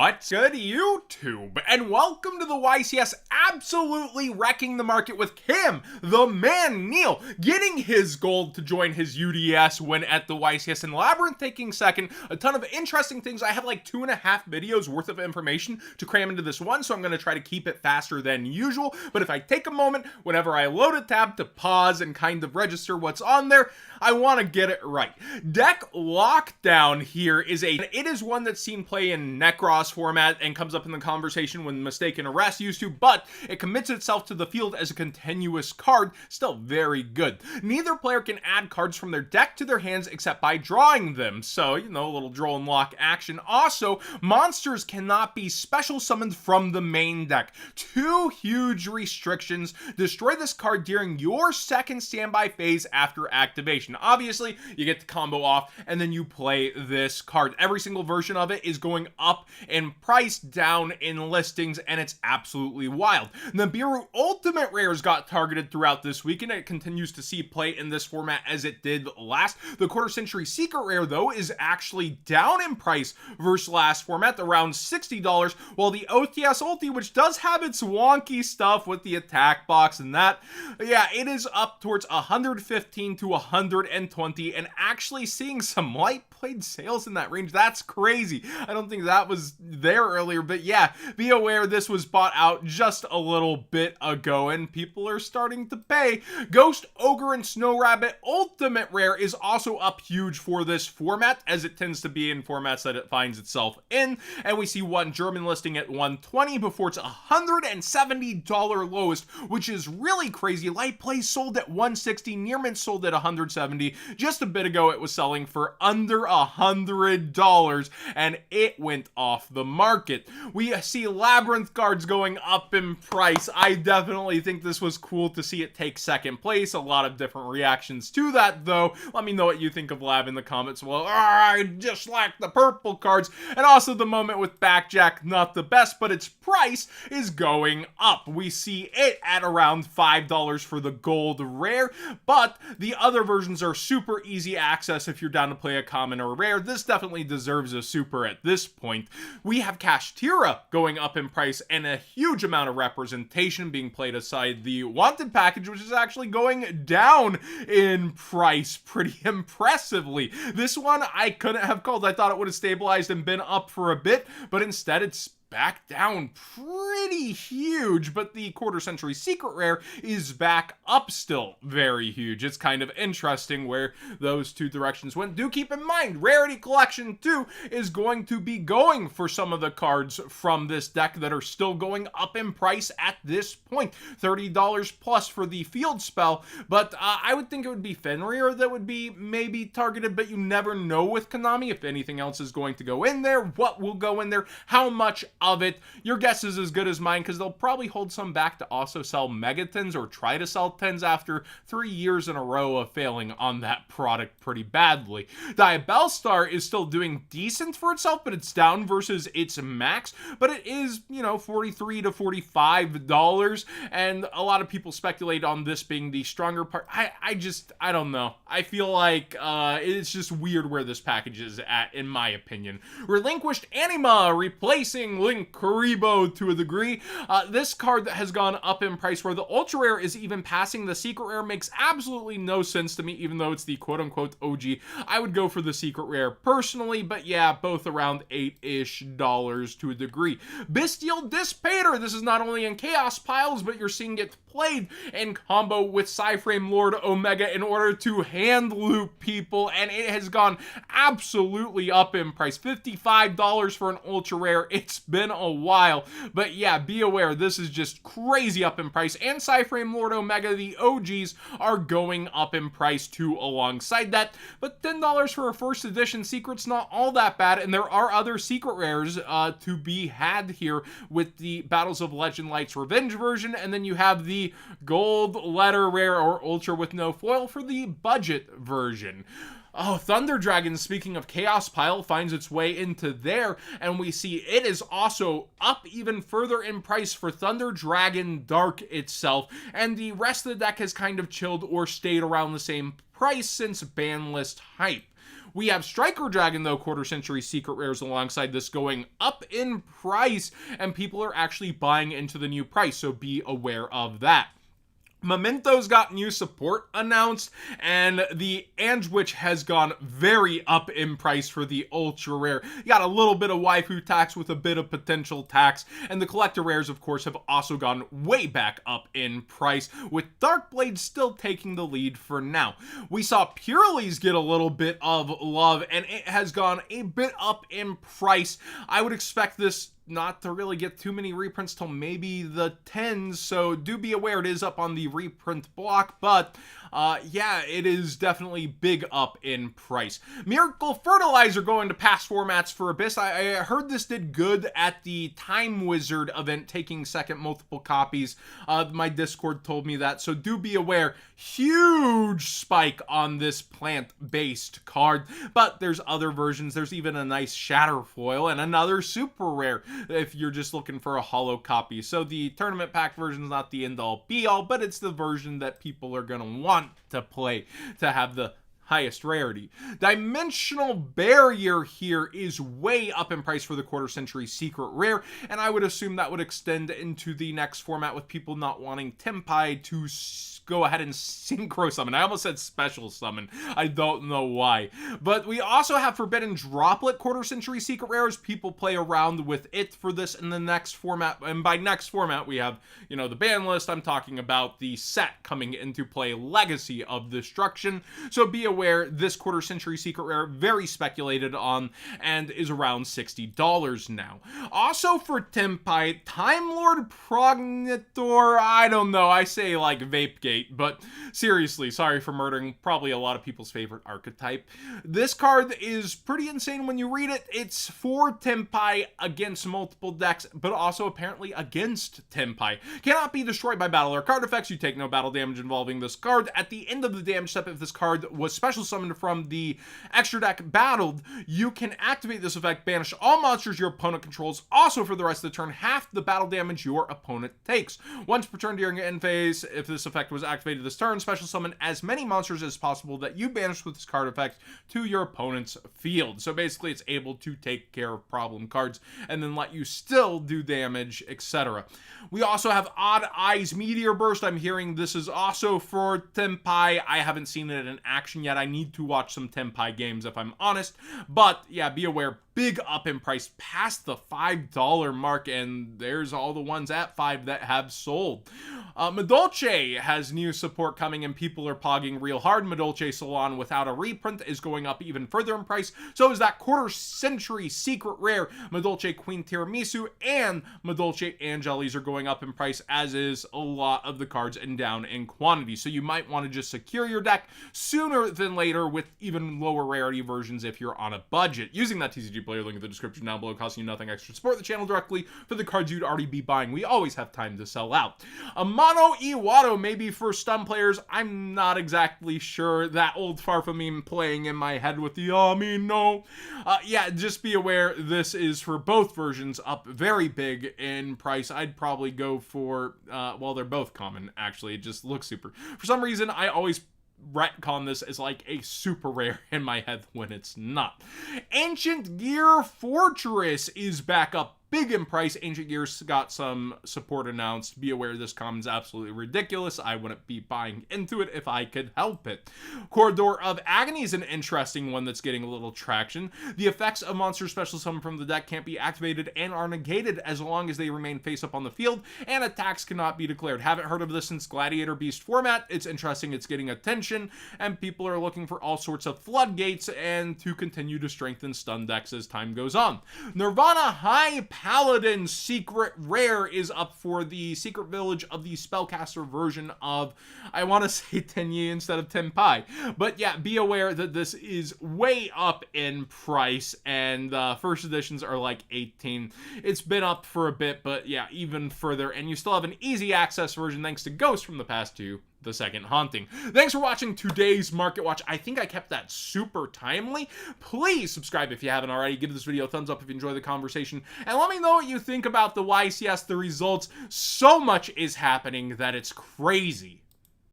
What's good, YouTube? And welcome to the YCS absolutely wrecking the market with Cam, the man Neil, getting his gold to join his UDS win at the YCS, and Labyrinth taking second. A ton of interesting things. I have like 2.5 videos worth of information to cram into this one, so I'm going to try to keep it faster than usual. But if I take a moment whenever I load a tab to pause and kind of register what's on there, I want to get it right. Deck Lockdown here it is one that's seen play in Necros format and comes up in the conversation when Mistaken Arrest used to, but it commits itself to the field as a continuous card, still very good. Neither player can add cards from their deck to their hands except by drawing them, so, you know, a little draw and lock action. Also, monsters cannot be special summoned from the main deck. 2 huge restrictions. Destroy this card during your second standby phase after activation. Obviously, you get the combo off, and then you play this card. Every single version of it is going up in price, down in listings, and it's absolutely wild. Nibiru Ultimate Rares got targeted throughout this week, and it continues to see play in this format as it did last. The Quarter Century Secret Rare, though, is actually down in price versus last format, around $60, while the OTS Ulti, which does have its wonky stuff with the attack box and that, yeah, it is up towards 115 to 120, and actually seeing some light played sales in that range. That's crazy. I don't think that was there earlier, but yeah, be aware this was bought out just a little bit ago and people are starting to pay. Ghost Ogre and Snow Rabbit Ultimate Rare is also up huge for this format, as it tends to be in formats that it finds itself in, and we see one German listing at 120 before it's $170 lowest, which is really crazy. Light Play sold at 160, Near Mint sold at 170. Just a bit ago it was selling for under $100, and it went off the market. We see Labyrinth Cards going up in price. I definitely think this was cool to see it take second place. A lot of different reactions to that, though. Let me know what you think of Lab in the comments. Well, I just like the purple cards. And also the moment with Backjack, not the best, but its price is going up. We see it at around $5 for the gold rare, but the other versions are super easy access if you're down to play a common or rare. This definitely deserves a super at this point. We have Kashtira going up in price and a huge amount of representation being played aside the Wanted package, which is actually going down in price pretty impressively. This one I couldn't have called. I thought it would have stabilized and been up for a bit, but instead it's back down pretty huge, but the Quarter Century Secret Rare is back up still very huge. It's kind of interesting where those two directions went. Do keep in mind, Rarity Collection 2 is going to be going for some of the cards from this deck that are still going up in price at this point. $30 plus for the field spell, but I would think it would be Fenrir that would be maybe targeted, but you never know with Konami if anything else is going to go in there, what will go in there, how much of it. Your guess is as good as mine, because they'll probably hold some back to also sell Megatons or try to sell 10s after 3 years in a row of failing on that product pretty badly. Diabellstar is still doing decent for itself, but it's down versus its max, but it is, you know, $43 to $45, and a lot of people speculate on this being the stronger part. I don't know. I feel like it's just weird where this package is at, in my opinion. Relinquished Anima replacing Link Karibo to a degree. This card that has gone up in price, where the ultra rare is even passing the secret rare, makes absolutely no sense to me, even though it's the quote-unquote OG. I would go for the secret rare personally, but yeah, both around $8-ish to a degree. Bestial Dispater. This is not only in chaos piles, but you're seeing it played in combo with Psyframe Lord Omega in order to hand loop people, and it has gone absolutely up in price. $55 for an ultra rare. It's been a while, but yeah, be aware, this is just crazy up in price. And Psyframe Lord Omega, the OGs, are going up in price too alongside that, but $10 for a first edition secret's not all that bad, and there are other secret rares to be had here with the Battles of Legend Light's Revenge version, and then you have the gold letter rare or ultra with no foil for the budget version. Oh, Thunder Dragon, speaking of Chaos Pile, finds its way into there, and we see it is also up even further in price for Thunder Dragon Dark itself, and the rest of the deck has kind of chilled or stayed around the same price since ban list hype. We have Striker Dragon, though, quarter century secret rares alongside this going up in price, and people are actually buying into the new price, so be aware of that. Memento's got new support announced, and the Ange has gone very up in price for the ultra rare. You got a little bit of waifu tax with a bit of potential tax, and the collector rares, of course, have also gone way back up in price, with Darkblade still taking the lead for now. We saw Purely's get a little bit of love, and it has gone a bit up in price. I would expect this not to really get too many reprints till maybe the 10s, so do be aware it is up on the reprint block, but yeah, it is definitely big up in price. Miracle Fertilizer going to past formats for Abyss. I heard this did good at the Time Wizard event, taking second multiple copies. My Discord told me that, so do be aware. Huge spike on this plant-based card, but there's other versions. There's even a nice Shatter Foil and another super rare if you're just looking for a holo copy. So the tournament pack version is not the end-all be-all, but it's the version that people are going to want to play to have the highest rarity. Dimensional Barrier here is way up in price for the quarter century secret rare, and I would assume that would extend into the next format with people not wanting Tempai to go ahead and synchro summon. I almost said special summon. I don't know why. But we also have Forbidden Droplet quarter century secret rares. People play around with it for this in the next format. And by next format, we have, you know, the ban list. I'm talking about the set coming into play, Legacy of Destruction. So be aware, this quarter century secret rare, very speculated on, and is around $60 now. Also for Tempai, Time Lord Progenitor, I don't know. I say like Vapegate, but seriously, sorry for murdering probably a lot of people's favorite archetype. This card is pretty insane when you read it. It's for Tempai against multiple decks, but also apparently against Tempai. Cannot be destroyed by battle or card effects. You take no battle damage involving this card. At the end of the damage step, if this card was special summoned from the extra deck battled, you can activate this effect, banish all monsters your opponent controls. Also for the rest of the turn, half the battle damage your opponent takes. Once per turn during end phase, if this effect was activated this turn, special summon as many monsters as possible that you banished with this card effect to your opponent's field. So basically it's able to take care of problem cards and then let you still do damage, etc. We also have Odd Eyes Meteor Burst. I'm hearing this is also for Tempai. I haven't seen it in action yet. I need to watch some Tempai games if I'm honest, but yeah, be aware, big up in price past the $5 mark, and there's all the ones at $5 that have sold. Madolche has new support coming, and people are pogging real hard. Mul Salon without a reprint is going up even further in price. So is that quarter century secret rare Madolche Queen Tiramisu, and Madolche Angelis are going up in price, as is a lot of the cards and down in quantity. So you might want to just secure your deck sooner than later with even lower rarity versions if you're on a budget. Using that TCG player link in the description down below, costing you nothing extra. Support the channel directly for the cards you'd already be buying. We always have time to sell out. A Mono Iwado maybe for stun players. I'm not exactly sure. That old Farfa meme playing in my head with the no. Yeah, just be aware this is for both versions up very big in price. I'd probably go for, well, they're both common actually. It just looks super. For some reason, I always retcon this as like a super rare in my head when it's not. Ancient Gear Fortress is back up big in price. Ancient Gears got some support announced. Be aware this common's absolutely ridiculous. I wouldn't be buying into it if I could help it. Corridor of Agony is an interesting one that's getting a little traction. The effects of monster special summon from the deck can't be activated and are negated as long as they remain face up on the field, and attacks cannot be declared. Haven't heard of this since Gladiator Beast format. It's interesting. It's getting attention, and people are looking for all sorts of floodgates and to continue to strengthen stun decks as time goes on. Nirvana High Paladin secret rare is up for the secret village of the spellcaster version of, I want to say Tenyi instead of Tempai. But yeah, be aware that this is way up in price, and first editions are like 18. It's been up for a bit, but yeah, even further, and you still have an easy access version thanks to Ghost from the Past 2. The Second Haunting. Thanks for watching today's Market Watch. I think I kept that super timely. Please subscribe if you haven't already. Give this video a thumbs up if you enjoy the conversation. And let me know what you think about the YCS, the results. So much is happening that it's crazy.